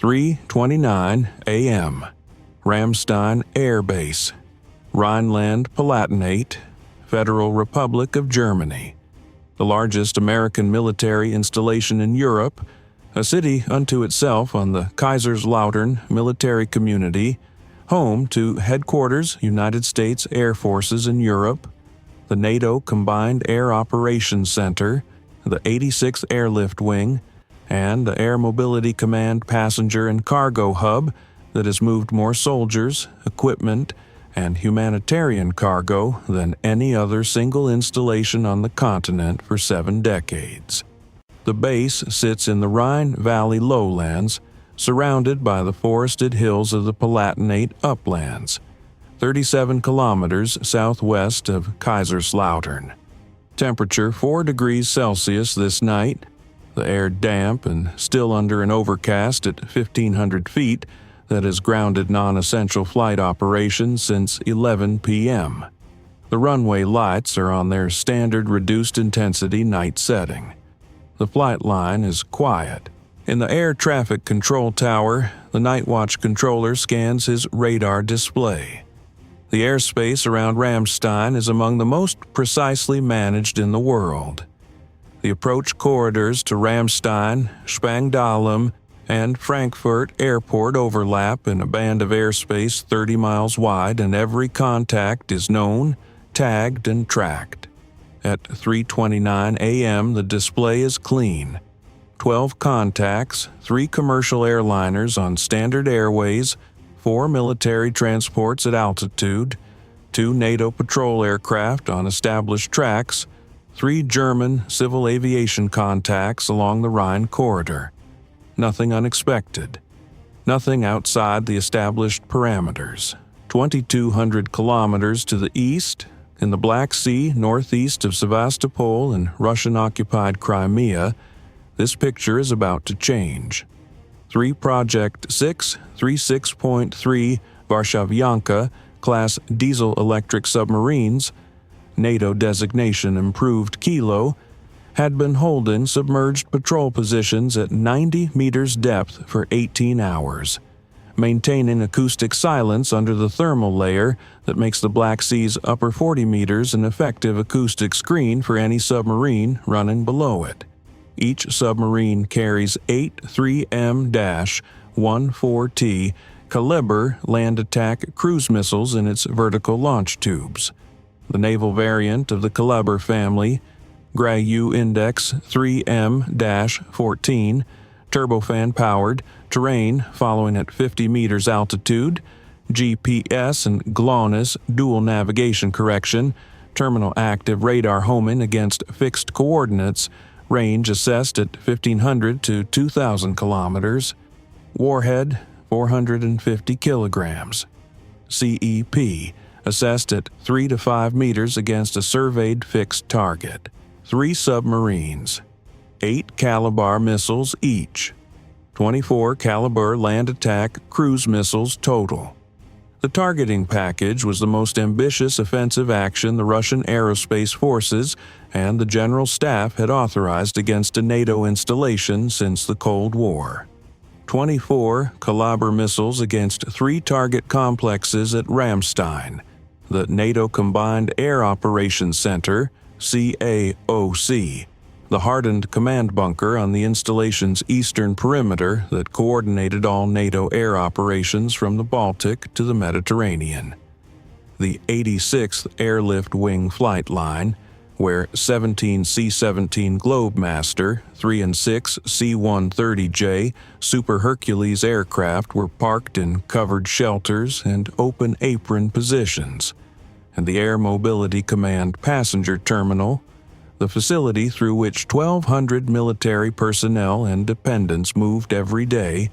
3:29 a.m. Ramstein Air Base, Rhineland-Palatinate, Federal Republic of Germany. The largest American military installation in Europe, a city unto itself on the Kaiserslautern military community, home to headquarters United States Air Forces in Europe, the NATO Combined Air Operations Center, the 86th Airlift Wing, and the Air Mobility Command passenger and cargo hub that has moved more soldiers, equipment, and humanitarian cargo than any other single installation on the continent for 7 decades. The base sits in the Rhine Valley lowlands, surrounded by the forested hills of the Palatinate uplands, 37 kilometers southwest of Kaiserslautern. Temperature 4 degrees Celsius this night, the air damp and still under an overcast at 1,500 feet that has grounded non-essential flight operations since 11 p.m. The runway lights are on their standard reduced-intensity night setting. The flight line is quiet. In the air traffic control tower, the night watch controller scans his radar display. The airspace around Ramstein is among the most precisely managed in the world. The approach corridors to Ramstein, Spangdahlem, and Frankfurt Airport overlap in a band of airspace 30 miles wide, and every contact is known, tagged, and tracked. At 3:29 a.m., the display is clean. 12 contacts, 3 commercial airliners on standard airways, 4 military transports at altitude, 2 NATO patrol aircraft on established tracks, 3 German civil aviation contacts along the Rhine corridor. Nothing unexpected. Nothing outside the established parameters. 2,200 kilometers to the east, in the Black Sea northeast of Sevastopol and Russian-occupied Crimea, this picture is about to change. 3 Project 6 36.3 Warszawianka class diesel-electric submarines, NATO designation improved Kilo, had been holding submerged patrol positions at 90 meters depth for 18 hours, maintaining acoustic silence under the thermal layer that makes the Black Sea's upper 40 meters an effective acoustic screen for any submarine running below it. Each submarine carries 8 3M-14T Kalibr land attack cruise missiles in its vertical launch tubes. The naval variant of the Kalibr family, GRAU Index 3M-14, turbofan-powered, terrain following at 50 meters altitude, GPS and GLONASS dual navigation correction, terminal active radar homing against fixed coordinates, range assessed at 1,500 to 2,000 kilometers, warhead 450 kilograms, CEP assessed at 3 to 5 meters against a surveyed fixed target. 3 submarines, 8 Kalibr missiles each, 24 Kalibr land attack cruise missiles total. The targeting package was the most ambitious offensive action the Russian aerospace forces and the General Staff had authorized against a NATO installation since the Cold War. 24 Kalibr missiles against 3 target complexes at Ramstein, the NATO Combined Air Operations Center, CAOC, the hardened command bunker on the installation's eastern perimeter that coordinated all NATO air operations from the Baltic to the Mediterranean. The 86th Airlift Wing Flight Line, where 17 C-17 Globemaster, 3 and 6 C-130J Super Hercules aircraft were parked in covered shelters and open apron positions, and the Air Mobility Command Passenger Terminal, the facility through which 1,200 military personnel and dependents moved every day,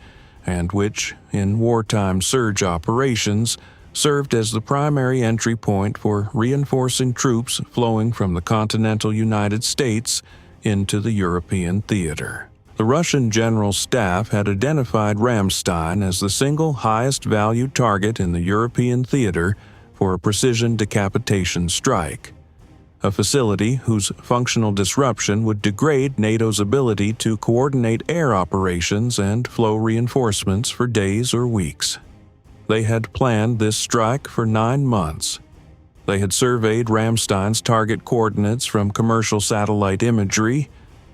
and which, in wartime surge operations, served as the primary entry point for reinforcing troops flowing from the continental United States into the European theater. The Russian General Staff had identified Ramstein as the single highest value target in the European theater for a precision decapitation strike. a facility whose functional disruption would degrade NATO's ability to coordinate air operations and flow reinforcements for days or weeks. They had planned this strike for 9 months. They had surveyed Ramstein's target coordinates from commercial satellite imagery,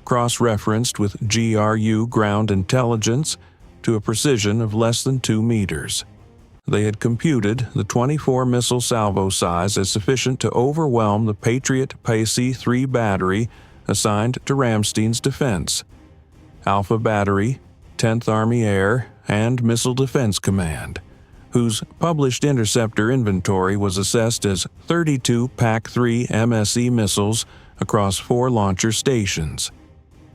cross-referenced with GRU ground intelligence to a precision of less than 2 meters. They had computed the 24-missile salvo size as sufficient to overwhelm the Patriot PAC-3 battery assigned to Ramstein's defense. Alpha Battery, 10th Army Air, and Missile Defense Command, whose published interceptor inventory was assessed as 32 PAC-3 MSE missiles across 4 launcher stations,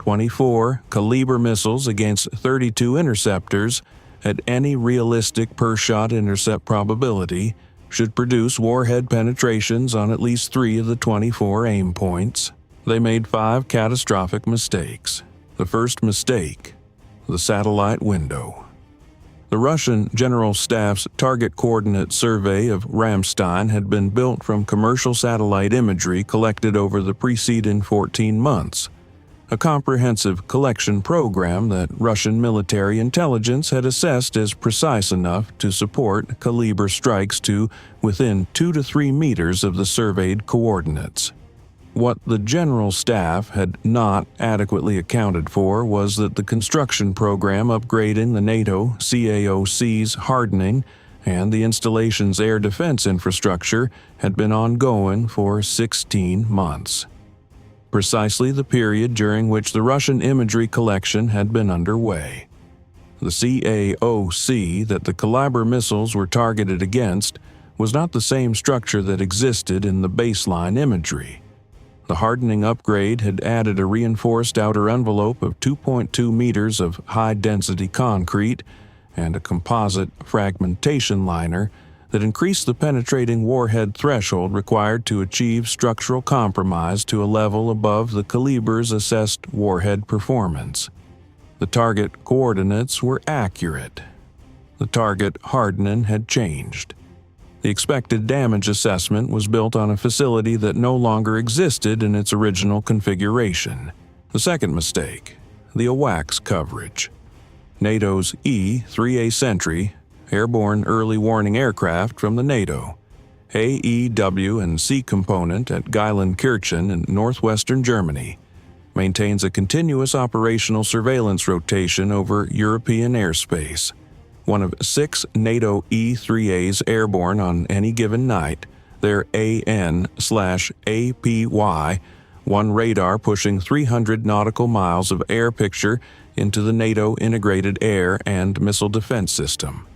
24 Kalibr missiles against 32 interceptors at any realistic per-shot intercept probability, should produce warhead penetrations on at least 3 of the 24 aim points. They made 5 catastrophic mistakes. The first mistake: the satellite window. The Russian General Staff's target coordinate survey of Ramstein had been built from commercial satellite imagery collected over the preceding 14 months, a comprehensive collection program that Russian military intelligence had assessed as precise enough to support Kalibr strikes to within 2 to 3 meters of the surveyed coordinates. What the General Staff had not adequately accounted for was that the construction program upgrading the NATO CAOC's hardening and the installation's air defense infrastructure had been ongoing for 16 months. Precisely the period during which the Russian imagery collection had been underway. The CAOC that the Kalibr missiles were targeted against was not the same structure that existed in the baseline imagery. The hardening upgrade had added a reinforced outer envelope of 2.2 meters of high-density concrete and a composite fragmentation liner that increased the penetrating warhead threshold required to achieve structural compromise to a level above the Kalibr's assessed warhead performance. The target coordinates were accurate. The target hardening had changed. The expected damage assessment was built on a facility that no longer existed in its original configuration. The second mistake: the AWACS coverage. NATO's E-3A Sentry, airborne early warning aircraft from the NATO AEW&C component at Geilenkirchen in northwestern Germany, maintains a continuous operational surveillance rotation over European airspace. One of 6 NATO E-3As airborne on any given night, their AN/APY, one radar pushing 300 nautical miles of air picture into the NATO Integrated Air and Missile Defense System.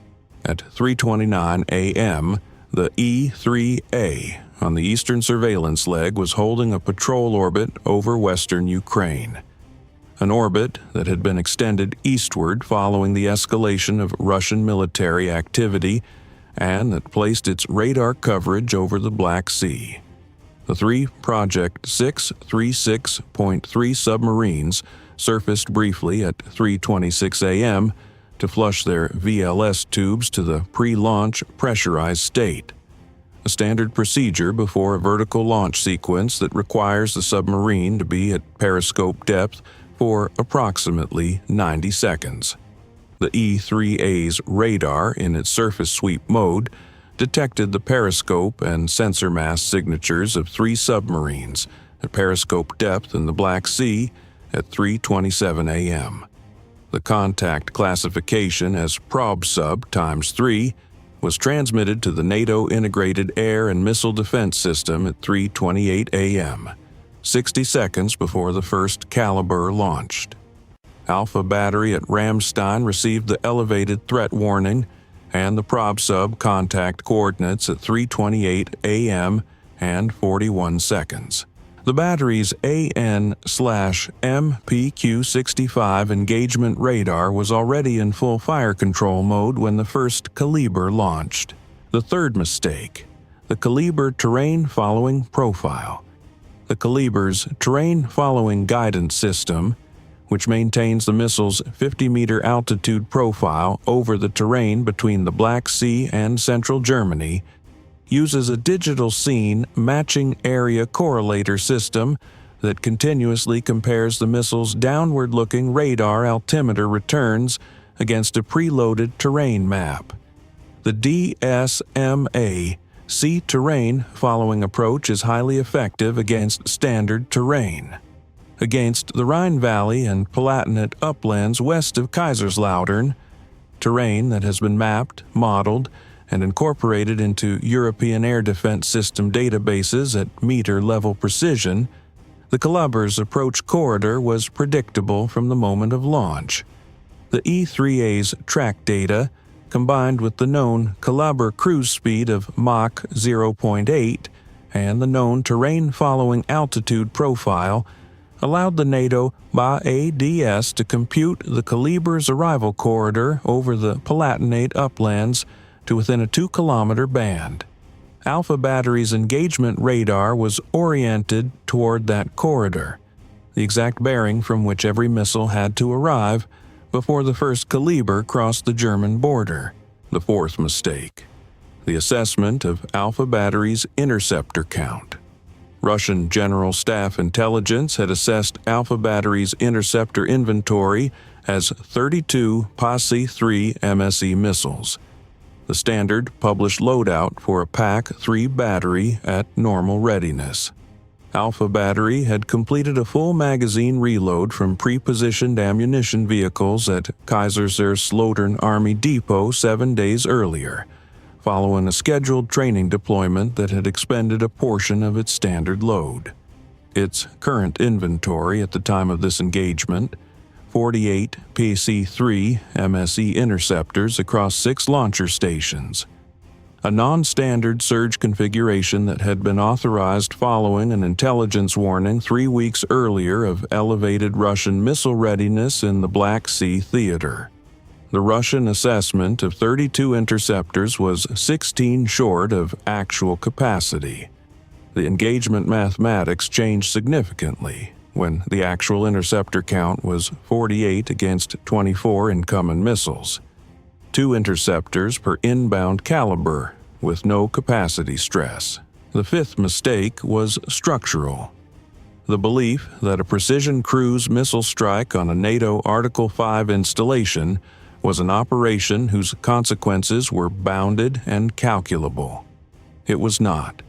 At 3:29 a.m., the E-3A on the eastern surveillance leg was holding a patrol orbit over western Ukraine. An orbit that had been extended eastward following the escalation of Russian military activity and that placed its radar coverage over the Black Sea. The 3 Project 636.3 submarines surfaced briefly at 3:26 a.m. to flush their VLS tubes to the pre-launch pressurized state, a standard procedure before a vertical launch sequence that requires the submarine to be at periscope depth for approximately 90 seconds. The E-3A's radar, in its surface sweep mode, detected the periscope and sensor mass signatures of 3 submarines at periscope depth in the Black Sea at 3:27 a.m. The contact classification as ProbSub ×3 was transmitted to the NATO Integrated Air and Missile Defense System at 3:28 a.m., 60 seconds before the first Kalibr launched. Alpha Battery at Ramstein received the elevated threat warning and the ProbSub contact coordinates at 3:28 a.m. and 41 seconds. The battery's AN/MPQ-65 engagement radar was already in full fire control mode when the first Kalibr launched. The third mistake: the Kalibr terrain following profile. The Kalibr's terrain following guidance system, which maintains the missile's 50-meter altitude profile over the terrain between the Black Sea and central Germany, uses a digital scene matching area correlator system that continuously compares the missile's downward-looking radar altimeter returns against a preloaded terrain map. The DSMA sea terrain following approach is highly effective against standard terrain. Against the Rhine Valley and Palatinate uplands west of Kaiserslautern, terrain that has been mapped, modeled, and incorporated into European air defense system databases at meter-level precision, the Kalibr's approach corridor was predictable from the moment of launch. The E-3A's track data, combined with the known Kalibr cruise speed of Mach 0.8 and the known terrain-following altitude profile, allowed the NATO BAADS to compute the Kalibr's arrival corridor over the Palatinate uplands to within a 2-kilometer band. Alpha Battery's engagement radar was oriented toward that corridor, the exact bearing from which every missile had to arrive before the first Kalibr crossed the German border. The fourth mistake: the assessment of Alpha Battery's interceptor count. Russian General Staff Intelligence had assessed Alpha Battery's interceptor inventory as 32 PAC-3 MSE missiles, the standard published loadout for a PAC-3 battery at normal readiness. Alpha Battery had completed a full magazine reload from pre-positioned ammunition vehicles at Kaiserslautern Army Depot 7 days earlier, following a scheduled training deployment that had expended a portion of its standard load. Its current inventory at the time of this engagement: 48 PAC-3 MSE interceptors across 6 launcher stations, a non-standard surge configuration that had been authorized following an intelligence warning 3 weeks earlier of elevated Russian missile readiness in the Black Sea theater. The Russian assessment of 32 interceptors was 16 short of actual capacity. The engagement mathematics changed significantly when the actual interceptor count was 48 against 24 incoming missiles. 2 interceptors per inbound Kalibr, with no capacity stress. The fifth mistake was structural. The belief that a precision cruise missile strike on a NATO Article 5 installation was an operation whose consequences were bounded and calculable. It was not.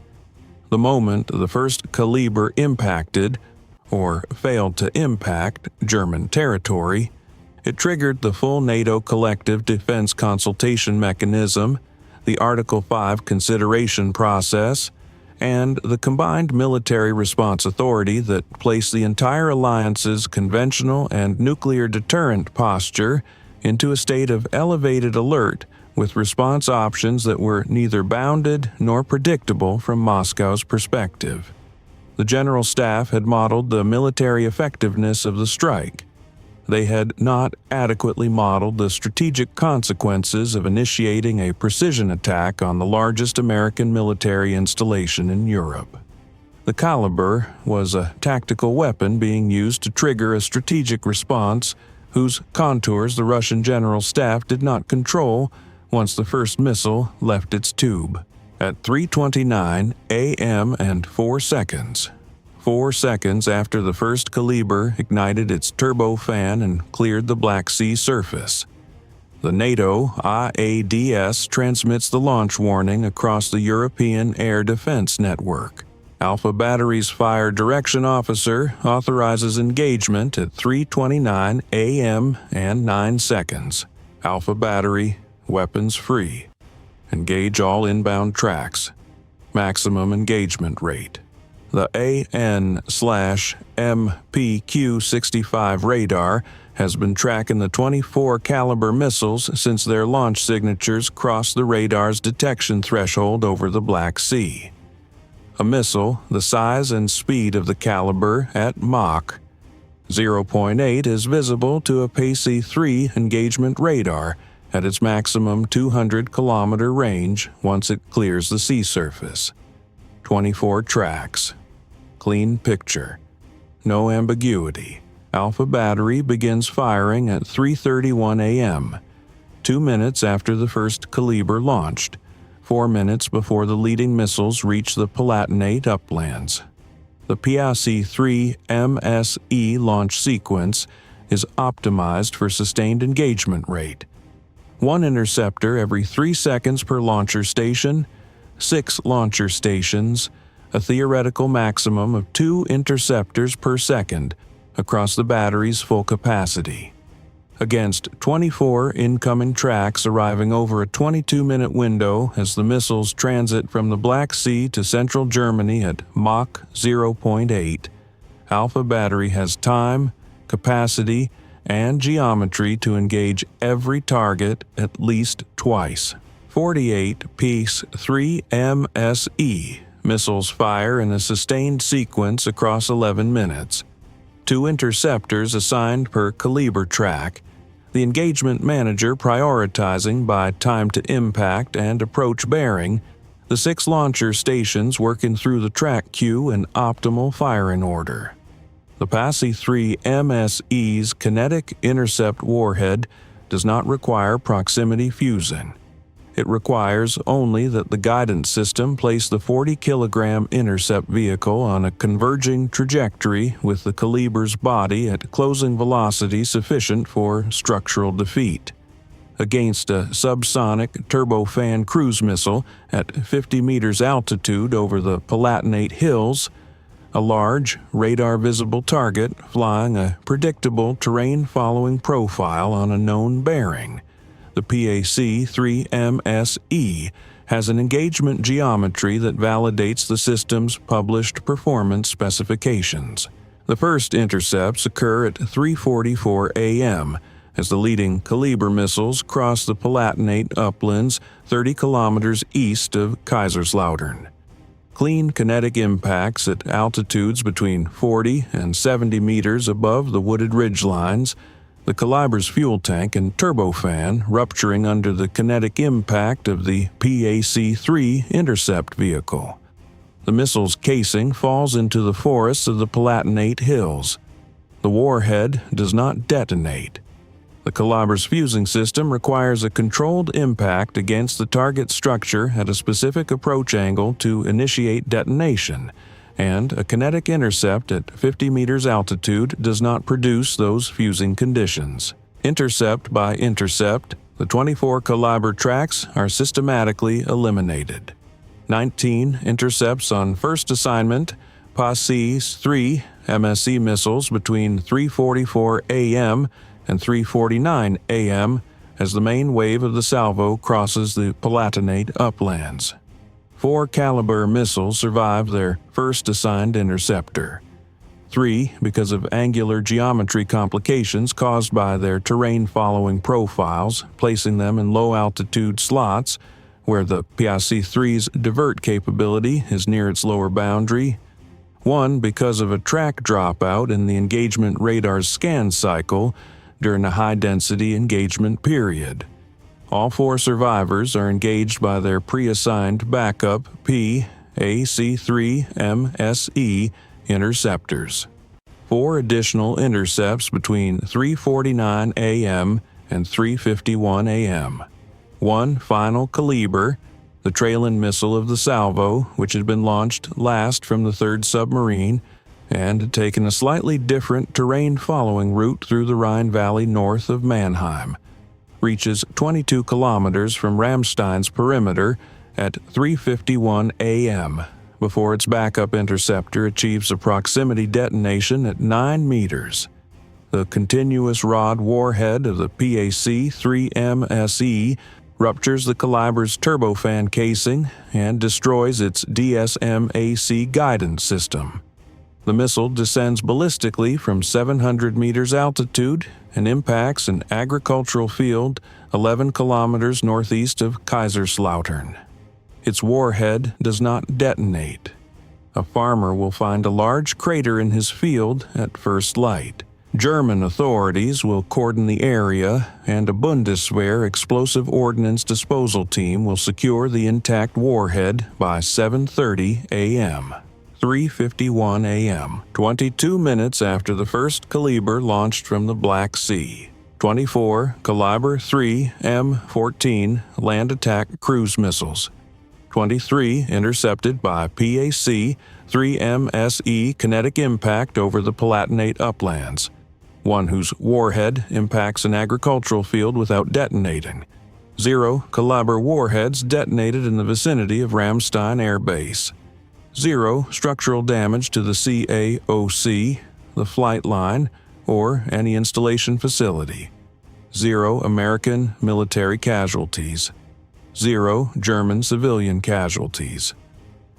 The moment the first Kalibr impacted, or failed to impact, German territory, it triggered the full NATO collective defense consultation mechanism, the Article 5 consideration process, and the combined military response authority that placed the entire alliance's conventional and nuclear deterrent posture into a state of elevated alert with response options that were neither bounded nor predictable from Moscow's perspective. The General Staff had modeled the military effectiveness of the strike. They had not adequately modeled the strategic consequences of initiating a precision attack on the largest American military installation in Europe. The Kalibr was a tactical weapon being used to trigger a strategic response whose contours the Russian General Staff did not control once the first missile left its tube. At 3:29 a.m. and 4 seconds. 4 seconds after the first Kalibr ignited its turbofan and cleared the Black Sea surface, the NATO IADS transmits the launch warning across the European air defense network. Alpha Battery's fire direction officer authorizes engagement at 3:29 a.m. and 9 seconds. Alpha Battery, weapons free. Engage all inbound tracks. Maximum engagement rate. The AN/MPQ-65 radar has been tracking the 24 Kalibr missiles since their launch signatures crossed the radar's detection threshold over the Black Sea. A missile the size and speed of the Kalibr at Mach 0.8 is visible to a PAC-3 engagement radar at its maximum 200-kilometer range once it clears the sea surface. 24 tracks. Clean picture. No ambiguity. Alpha Battery begins firing at 3:31 a.m., 2 minutes after the first Kalibr launched, 4 minutes before the leading missiles reach the Palatinate uplands. The PAC-3 MSE launch sequence is optimized for sustained engagement rate. 1 interceptor every 3 seconds per launcher station, 6 launcher stations, a theoretical maximum of 2 interceptors per second across the battery's full capacity. Against 24 incoming tracks arriving over a 22-minute window as the missiles transit from the Black Sea to central Germany at Mach 0.8, Alpha Battery has time, capacity, and geometry to engage every target at least twice. 48 PAC-3 MSE missiles fire in a sustained sequence across 11 minutes. 2 interceptors assigned per Kalibr track, the engagement manager prioritizing by time to impact and approach bearing, the 6 launcher stations working through the track queue in optimal firing order. The PAC-3 MSE's kinetic intercept warhead does not require proximity fusing. It requires only that the guidance system place the 40-kilogram intercept vehicle on a converging trajectory with the Kalibr's body at closing velocity sufficient for structural defeat. Against a subsonic turbofan cruise missile at 50 meters altitude over the Palatinate hills, a large, radar-visible target flying a predictable terrain-following profile on a known bearing, the PAC-3 MSE has an engagement geometry that validates the system's published performance specifications. The first intercepts occur at 3:44 a.m. as the leading Kalibr missiles cross the Palatinate uplands 30 kilometers east of Kaiserslautern. Clean kinetic impacts at altitudes between 40 and 70 meters above the wooded ridgelines, the Kalibr's fuel tank and turbofan rupturing under the kinetic impact of the PAC-3 intercept vehicle. The missile's casing falls into the forests of the Palatinate hills. The warhead does not detonate. The Kalibr's fusing system requires a controlled impact against the target structure at a specific approach angle to initiate detonation, and a kinetic intercept at 50 meters altitude does not produce those fusing conditions. Intercept by intercept, the 24 Kalibr tracks are systematically eliminated. 19 intercepts on first assignment, PAC-3 MSE missiles between 3:44 a.m. and 3:49 a.m. as the main wave of the salvo crosses the Palatinate uplands. 4 Kalibr missiles survived their first assigned interceptor. 3 because of angular geometry complications caused by their terrain-following profiles, placing them in low-altitude slots where the PAC-3's divert capability is near its lower boundary. 1 because of a track dropout in the engagement radar's scan cycle during a high-density engagement period. All 4 survivors are engaged by their pre-assigned backup PAC-3 MSE interceptors. 4 additional intercepts between 3:49 a.m. and 3:51 a.m. 1 final Kalibr, the trailing missile of the salvo, which had been launched last from the 3rd submarine, and had taken a slightly different terrain-following route through the Rhine Valley north of Mannheim, reaches 22 kilometers from Ramstein's perimeter at 3:51 a.m. before its backup interceptor achieves a proximity detonation at 9 meters. The continuous rod warhead of the PAC-3 MSE ruptures the Kalibr's turbofan casing and destroys its DSM-AC guidance system. The missile descends ballistically from 700 meters altitude and impacts an agricultural field 11 kilometers northeast of Kaiserslautern. Its warhead does not detonate. A farmer will find a large crater in his field at first light. German authorities will cordon the area, and a Bundeswehr explosive ordnance disposal team will secure the intact warhead by 7:30 a.m. 3:51 a.m., 22 minutes after the first Kalibr launched from the Black Sea. 24 Kalibr 3 M14 land attack cruise missiles, 23 intercepted by PAC-3 MSE kinetic impact over the Palatinate uplands, 1 whose warhead impacts an agricultural field without detonating, 0 Kalibr warheads detonated in the vicinity of Ramstein Air Base, 0 structural damage to the CAOC, the flight line, or any installation facility, 0 American military casualties, 0 German civilian casualties.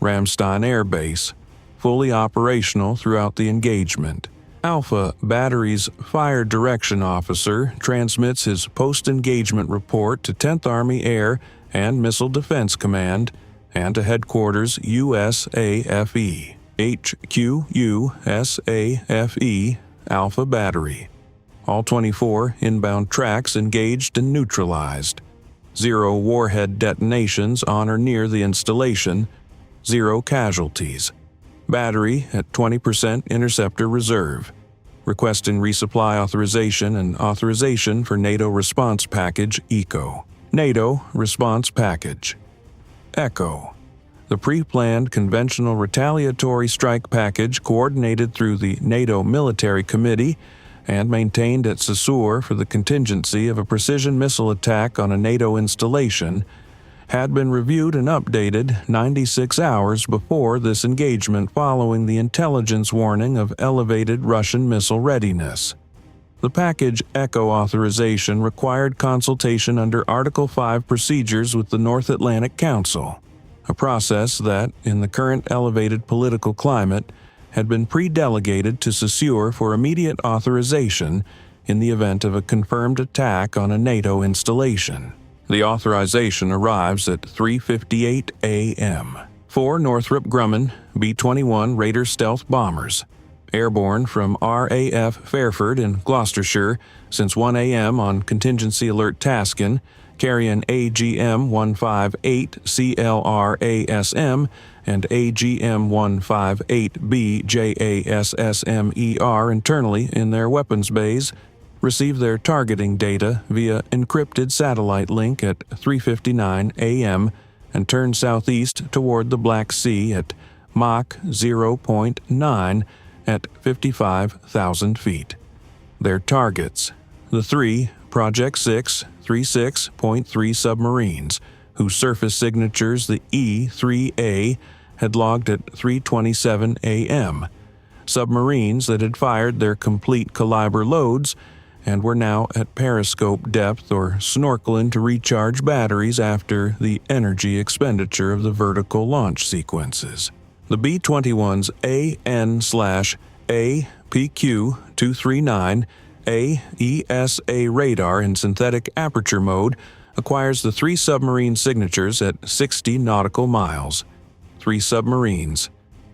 Ramstein Air Base, fully operational throughout the engagement. Alpha Battery's Fire Direction Officer transmits his post-engagement report to 10th Army Air and Missile Defense Command and to Headquarters USAFE, HQ USAFE, Alpha Battery. All 24 inbound tracks engaged and neutralized. 0 warhead detonations on or near the installation. 0 casualties. Battery at 20% interceptor reserve. Requesting resupply authorization and authorization for NATO Response Package Echo. NATO Response Package Echo. The pre-planned conventional retaliatory strike package coordinated through the NATO Military Committee and maintained at Saussure for the contingency of a precision missile attack on a NATO installation, had been reviewed and updated 96 hours before this engagement following the intelligence warning of elevated Russian missile readiness. The package Echo authorization required consultation under Article 5 procedures with the North Atlantic Council, a process that, in the current elevated political climate, had been pre-delegated to Saussure for immediate authorization in the event of a confirmed attack on a NATO installation. The authorization arrives at 3:58 a.m. 4 Northrop Grumman B-21 Raider stealth bombers, airborne from RAF Fairford in Gloucestershire since 1 a.m. on contingency alert tasking, carrying AGM-158 LRASM and AGM-158B JASSM-ER internally in their weapons bays, received their targeting data via encrypted satellite link at 3:59 a.m. and turned southeast toward the Black Sea at Mach 0.9 at 55,000 feet. Their targets: the 3 Project 636.3 submarines, whose surface signatures the E-3A had logged at 3:27 a.m., submarines that had fired their complete Kalibr loads and were now at periscope depth or snorkeling to recharge batteries after the energy expenditure of the vertical launch sequences. The B-21's AN/A-PQ-239 AESA radar in synthetic aperture mode acquires the 3 submarine signatures at 60 nautical miles. 3 submarines,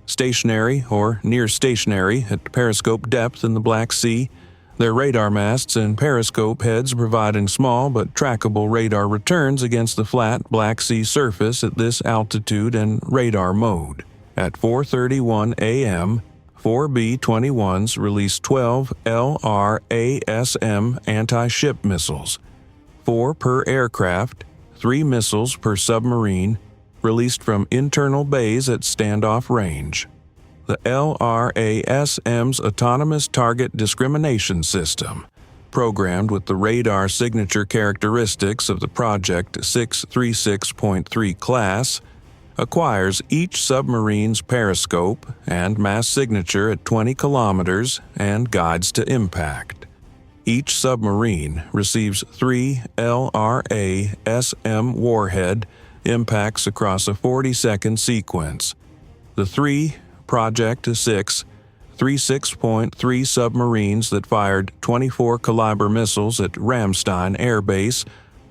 stationary or near stationary at periscope depth in the Black Sea, their radar masts and periscope heads providing small but trackable radar returns against the flat Black Sea surface at this altitude and radar mode. At 4:31 a.m., 4 B-21s released 12 LRASM anti-ship missiles, 4 per aircraft, 3 missiles per submarine, released from internal bays at standoff range. The LRASM's Autonomous Target Discrimination System, programmed with the radar signature characteristics of the Project 636.3 class, acquires each submarine's periscope and mass signature at 20 kilometers and guides to impact. Each submarine receives 3 LRASM warhead impacts across a 40-second sequence. The 3 Project 636.3 submarines that fired 24 Kalibr missiles at Ramstein Air Base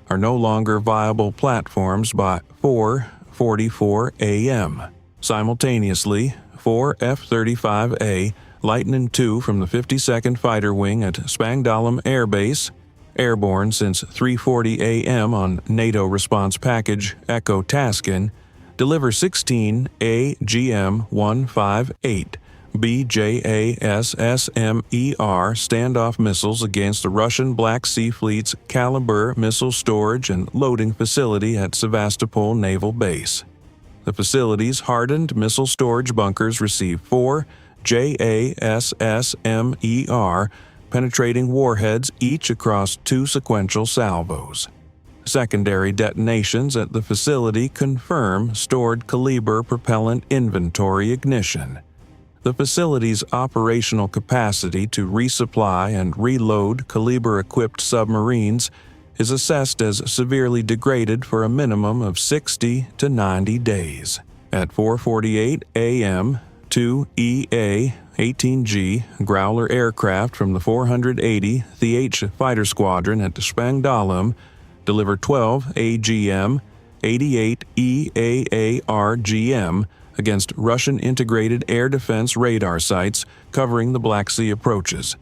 are no longer viable platforms by 4:44 a.m. Simultaneously, 4 F-35A Lightning II from the 52nd Fighter Wing at Spangdahlem Air Base, airborne since 3:40 a.m. on NATO Response Package Echo tasking, deliver 16 AGM-158 BJASSM-ER standoff missiles against the Russian Black Sea Fleet's Kalibr missile storage and loading facility at Sevastopol Naval Base. The facility's hardened missile storage bunkers received 4 JASSM-ER penetrating warheads each across 2 sequential salvos. Secondary detonations at the facility confirm stored Kalibr propellant inventory ignition. The facility's operational capacity to resupply and reload Kalibr-equipped submarines is assessed as severely degraded for a minimum of 60 to 90 days. At 4:48 a.m., 2 EA-18G Growler aircraft from the 480 TH Fighter Squadron at Spangdahlem delivered 12 AGM-88 EAARGM against Russian integrated air defense radar sites covering the Black Sea approaches.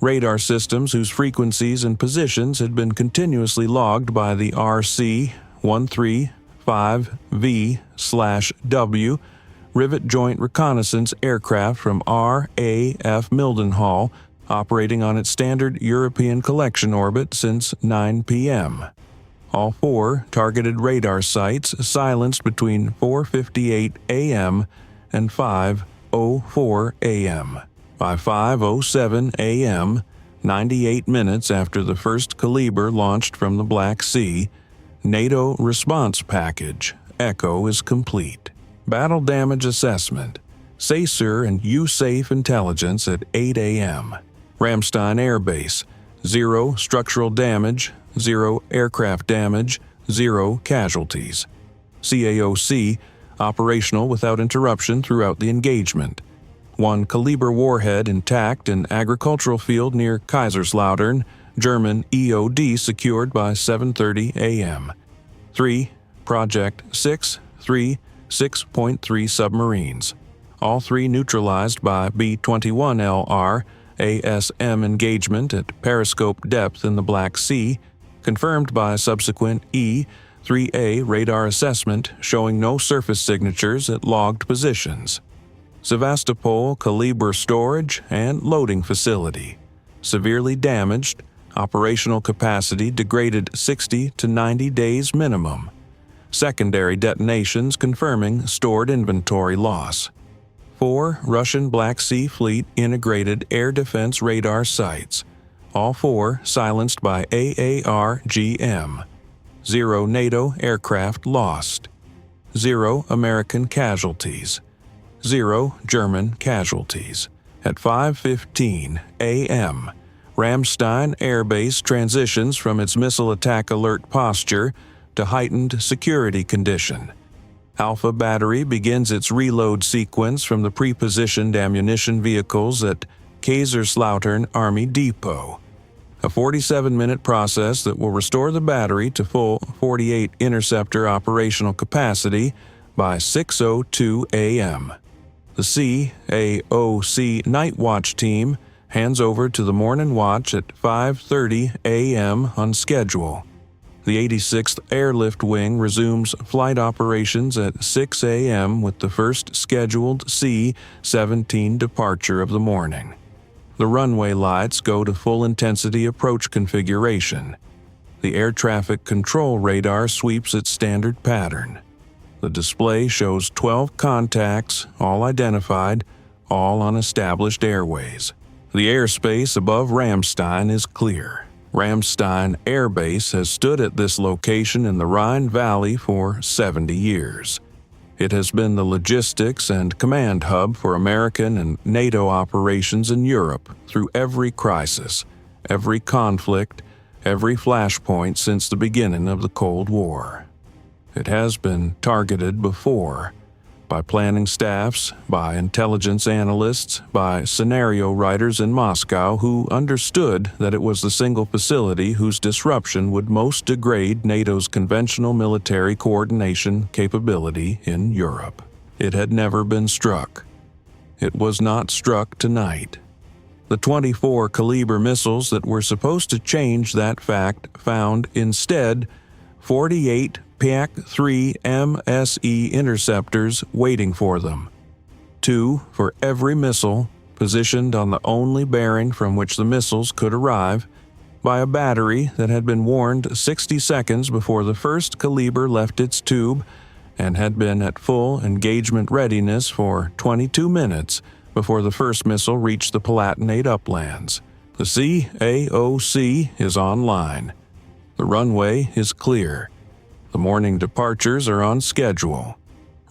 Radar systems whose frequencies and positions had been continuously logged by the RC-135V/W Rivet Joint Reconnaissance aircraft from RAF Mildenhall, operating on its standard European collection orbit since 9 p.m. All 4 targeted radar sites silenced between 4:58 a.m. and 5:04 a.m. By 5:07 a.m., 98 minutes after the first Kalibr launched from the Black Sea, NATO Response Package Echo is complete. Battle Damage Assessment, SACER and USAFE intelligence at 8 a.m. Ramstein Air Base, 0 structural damage, 0 aircraft damage, 0 casualties. CAOC, operational without interruption throughout the engagement. 1 Kalibr warhead intact in agricultural field near Kaiserslautern, German EOD secured by 7:30 a.m. 3 Project 6.3 submarines. All 3 neutralized by B-21 LRASM engagement at periscope depth in the Black Sea, confirmed by subsequent E-3A radar assessment showing no surface signatures at logged positions. Sevastopol Kalibr storage and loading facility, severely damaged, operational capacity degraded 60 to 90 days minimum. Secondary detonations confirming stored inventory loss. 4 Russian Black Sea Fleet integrated air defense radar sites, all 4 silenced by AARGM. 0 NATO aircraft lost. 0 American casualties. 0 German casualties. At 5:15 a.m., Ramstein Air Base transitions from its missile attack alert posture to heightened security condition. Alpha Battery begins its reload sequence from the pre-positioned ammunition vehicles at Kaiserslautern Army Depot. A 47-minute process that will restore the battery to full 48 interceptor operational capacity by 6:02 a.m. The CAOC Night Watch team hands over to the Morning Watch at 5:30 a.m. on schedule. The 86th Airlift Wing resumes flight operations at 6 a.m. with the first scheduled C-17 departure of the morning. The runway lights go to full-intensity approach configuration. The air traffic control radar sweeps its standard pattern. The display shows 12 contacts, all identified, all on established airways. The airspace above Ramstein is clear. Ramstein Air Base has stood at this location in the Rhine Valley for 70 years. It has been the logistics and command hub for American and NATO operations in Europe through every crisis, every conflict, every flashpoint since the beginning of the Cold War. It has been targeted before, by planning staffs, by intelligence analysts, by scenario writers in Moscow who understood that it was the single facility whose disruption would most degrade NATO's conventional military coordination capability in Europe. It had never been struck. It was not struck tonight. The 24 Kalibr missiles that were supposed to change that fact found instead 48 PAC-3 MSE interceptors waiting for them. 2 for every missile, positioned on the only bearing from which the missiles could arrive, by a battery that had been warned 60 seconds before the first Kalibr left its tube and had been at full engagement readiness for 22 minutes before the first missile reached the Palatinate uplands. The CAOC is online. The runway is clear. The morning departures are on schedule.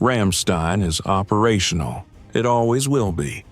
Ramstein is operational. It always will be.